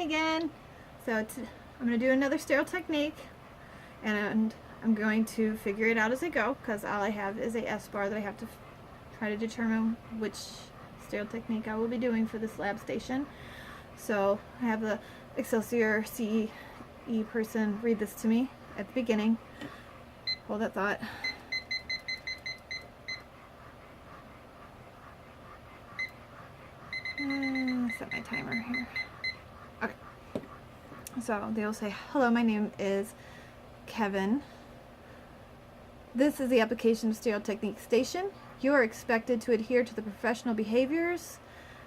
Hi again. So I'm going to do another sterile technique, and I'm going to figure it out as I go, because all I have is a S-bar that I have to try to determine which sterile technique I will be doing for this lab station. So I have the Excelsior CE person read this to me at the beginning. Hold that thought. Set my timer here. Okay. So they'll say, hello, my name is Kevin. This is the application of sterile technique station. You are expected to adhere to the professional behaviors,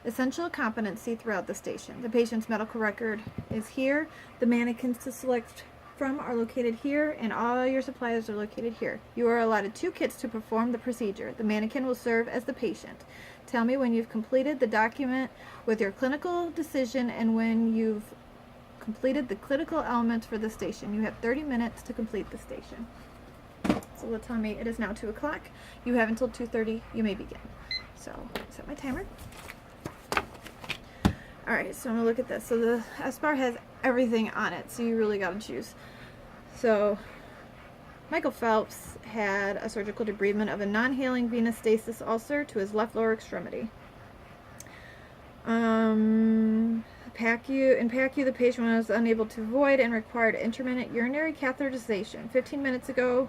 essential competency throughout the station. The patient's medical record is here. The mannequins to select from are located here, and all your supplies are located here. You are allotted 2 kits to perform the procedure. The mannequin will serve as the patient. Tell me when you've completed the document with your clinical decision and when you've completed the clinical elements for the station. You have 30 minutes to complete the station. So they'll tell me it is now 2 o'clock. You have until 2:30. You may begin. So set my timer. Alright, so I'm going to look at this. So the S-bar has everything on it, so you really got to choose. So Michael Phelps had a surgical debridement of a non-healing venous stasis ulcer to his left lower extremity. In PICC, the patient was unable to void and required intermittent urinary catheterization. 15 minutes ago,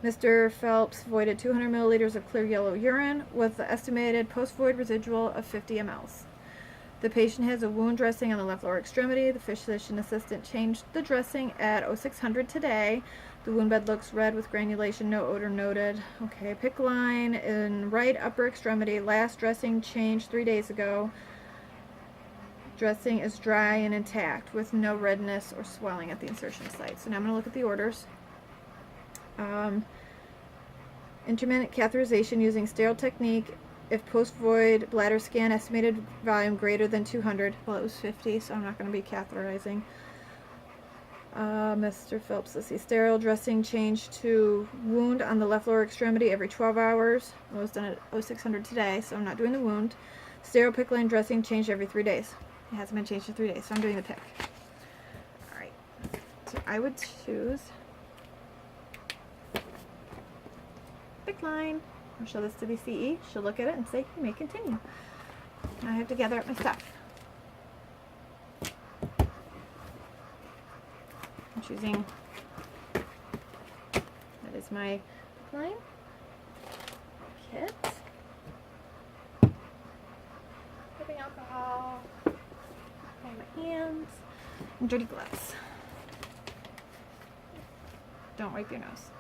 Mr. Phelps voided 200 milliliters of clear yellow urine with the estimated post-void residual of 50 mLs. The patient has a wound dressing on the left lower extremity. The physician assistant changed the dressing at 0600 today. The wound bed looks red with granulation, no odor noted. Okay, PICC line in right upper extremity. Last dressing changed 3 days ago. Dressing is dry and intact with no redness or swelling at the insertion site. So now I'm going to look at the orders. Intermittent catheterization using sterile technique. If post-void bladder scan estimated volume greater than 200, well, it was 50, so I'm not going to be catheterizing. Mr. Phelps, let's see, sterile dressing change to wound on the left lower extremity every 12 hours. It was done at 0600 today, so I'm not doing the wound. Sterile PICC line dressing changed every 3 days. It hasn't been changed in 3 days, so I'm doing the PICC. Alright, so I would choose PICC line. I'll show this to the CE. She'll look at it and say, you may continue. Now I have to gather up my stuff. I'm choosing, that is my line kit. Rubbing alcohol, clean my hands, and dirty gloves. Don't wipe your nose.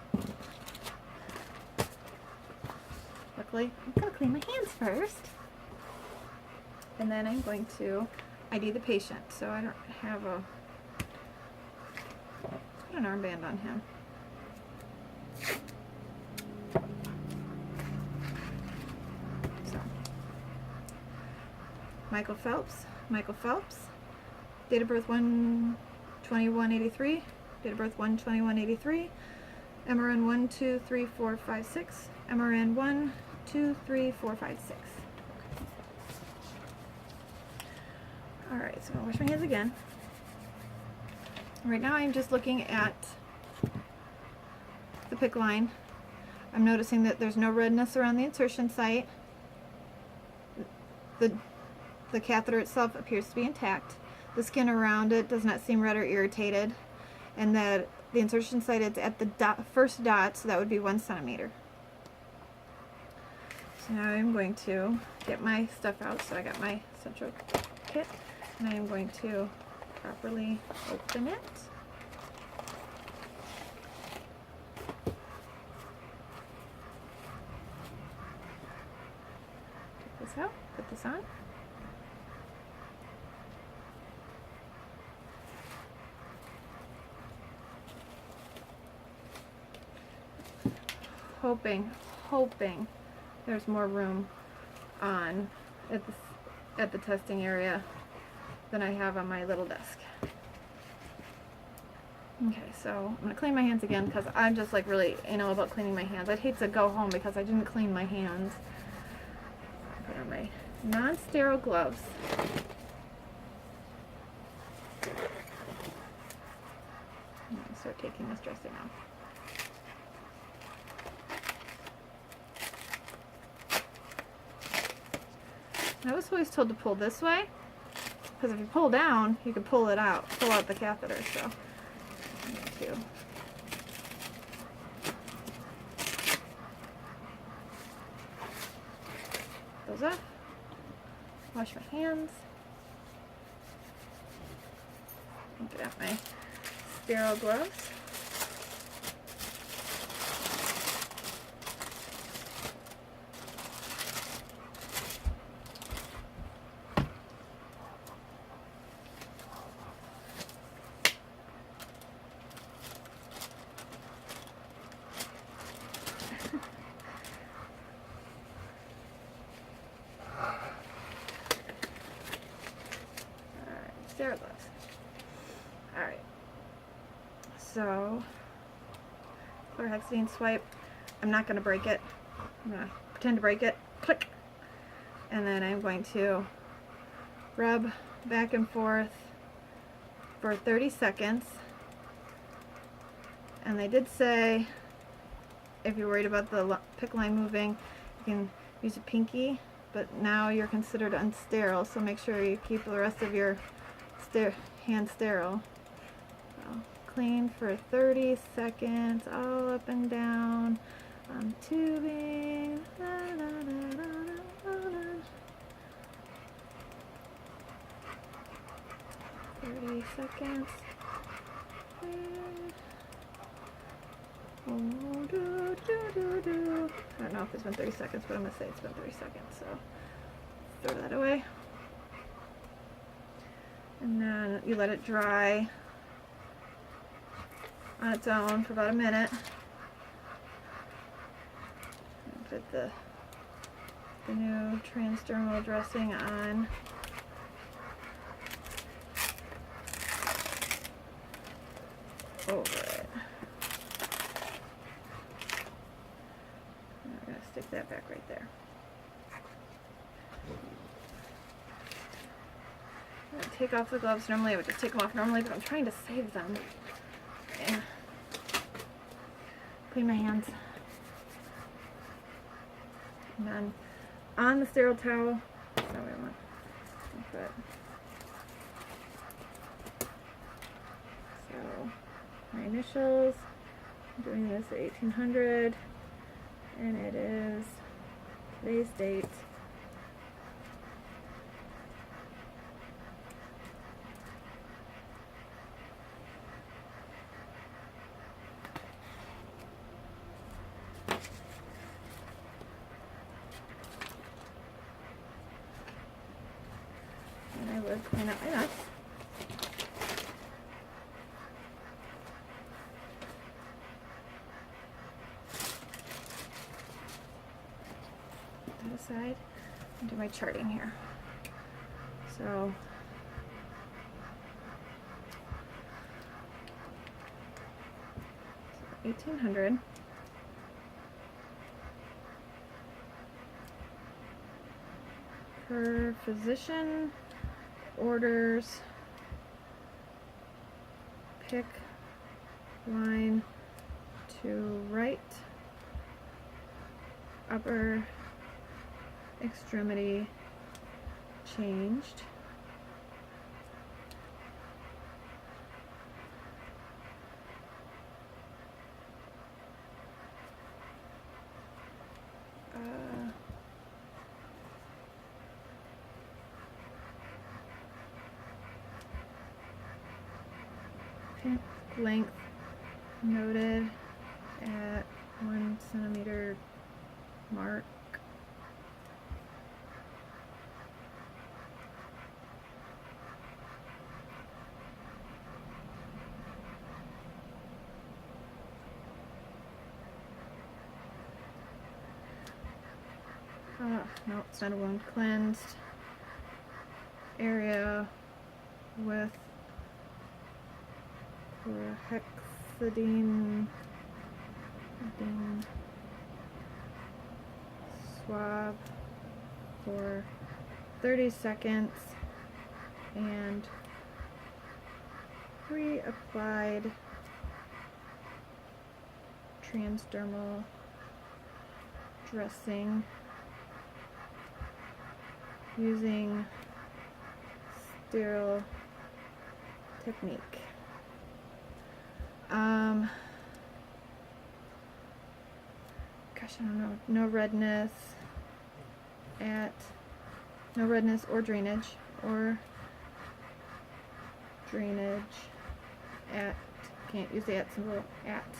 Luckily, I'm going to clean my hands first, and then I'm going to ID the patient. So I don't have put an armband on him. So Michael Phelps, date of birth 1/21/83, date of birth 1/21/83, MRN 123456, MRN 123456. Alright, so I'll wash my hands again. Right now I'm just looking at the PICC line. I'm noticing that there's no redness around the insertion site. The catheter itself appears to be intact. The skin around it does not seem red or irritated, and that the insertion site is at the first dot, so that would be 1 centimeter. So now I'm going to get my stuff out. So I got my central kit, and I am going to properly open it. Take this out, put this on. Hoping there's more room on at the testing area than I have on my little desk. Okay, so I'm going to clean my hands again because I'm just like really anal about cleaning my hands. I'd hate to go home because I didn't clean my hands. Put on my non-sterile gloves. start taking this dressing off. I was always told to pull this way, because if you pull down, you can pull it out, pull out the catheter, so I need to. Those up, wash my hands, and get out my sterile gloves. Sterile gloves. Alright. So, chlorhexidine swipe. I'm not going to break it. I'm going to pretend to break it. Click. And then I'm going to rub back and forth for 30 seconds. And they did say if you're worried about the PICC line moving, you can use a pinky, but now you're considered unsterile, so make sure you keep the rest of your hand sterile. So, clean for 30 seconds, all up and down on tubing. 30 seconds. I don't know if it's been 30 seconds, but I'm going to say it's been 30 seconds, so throw that away. And then you let it dry on its own for about a minute. And put the new transdermal dressing on. Over it. And I'm going to stick that back right there. Take off the gloves. Normally I would just take them off normally, but I'm trying to save them. And clean my hands. And then on the sterile towel, that's not what I want. But, so my initials, I'm doing this at 1800, and it is today's date. And I would clean up my nuts. Put that aside and do my charting here. So 1800. Per physician orders PICC line to right upper extremity changed. PICC length noted at 1 centimeter mark. No, it's not a wound. Cleansed area with chlorhexidine swab for 30 seconds and pre-applied transdermal dressing using sterile technique. Gosh, I don't know. No redness or drainage at, can't use the at symbol, at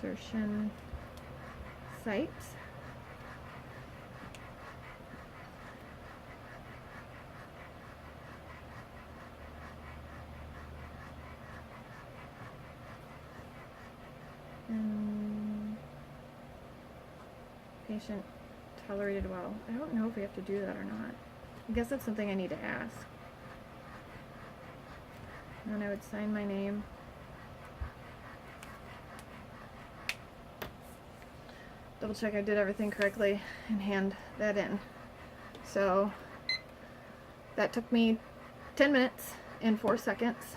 insertion site. Patient tolerated well. I don't know if we have to do that or not. I guess that's something I need to ask. And then I would sign my name. Double check I did everything correctly and hand that in. So that took me 10 minutes and 4 seconds.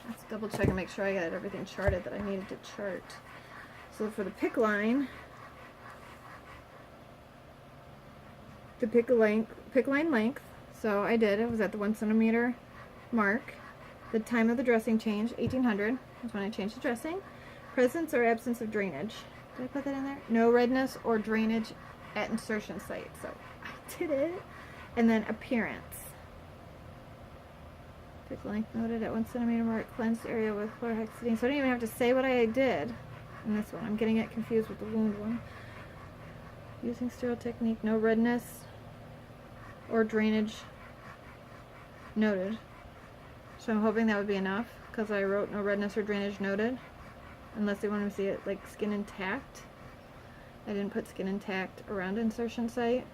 Let's double check and make sure I got everything charted that I needed to chart. So for the PICC line, the PICC line length, so I did, it was at the 1 centimeter mark. The time of the dressing change, 1800, is when I changed the dressing. Presence or absence of drainage. Did I put that in there? No redness or drainage at insertion site. So I did it. And then appearance. PICC length noted at 1 centimeter mark, cleansed area with chlorhexidine. So I didn't even have to say what I did in this one. I'm getting it confused with the wound one. Using sterile technique, no redness or drainage noted. So I'm hoping that would be enough, because I wrote no redness or drainage noted, unless they want to see it like skin intact. I didn't put skin intact around insertion site.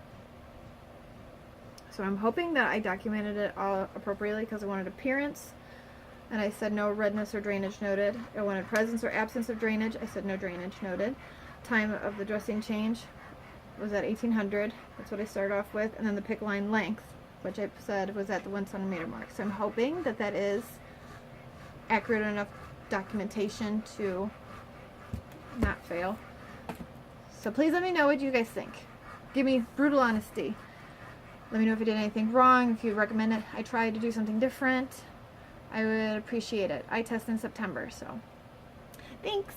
So I'm hoping that I documented it all appropriately, because I wanted appearance, and I said no redness or drainage noted. I wanted presence or absence of drainage. I said no drainage noted. Time of the dressing change was at 1800. That's what I started off with. And then the PICC line length, which I said was at the 1 centimeter mark. So I'm hoping that that is accurate enough documentation to not fail. So please let me know what you guys think. Give me brutal honesty. Let me know if I did anything wrong, if you recommend it. I tried to do something different. I would appreciate it. I test in September, so thanks.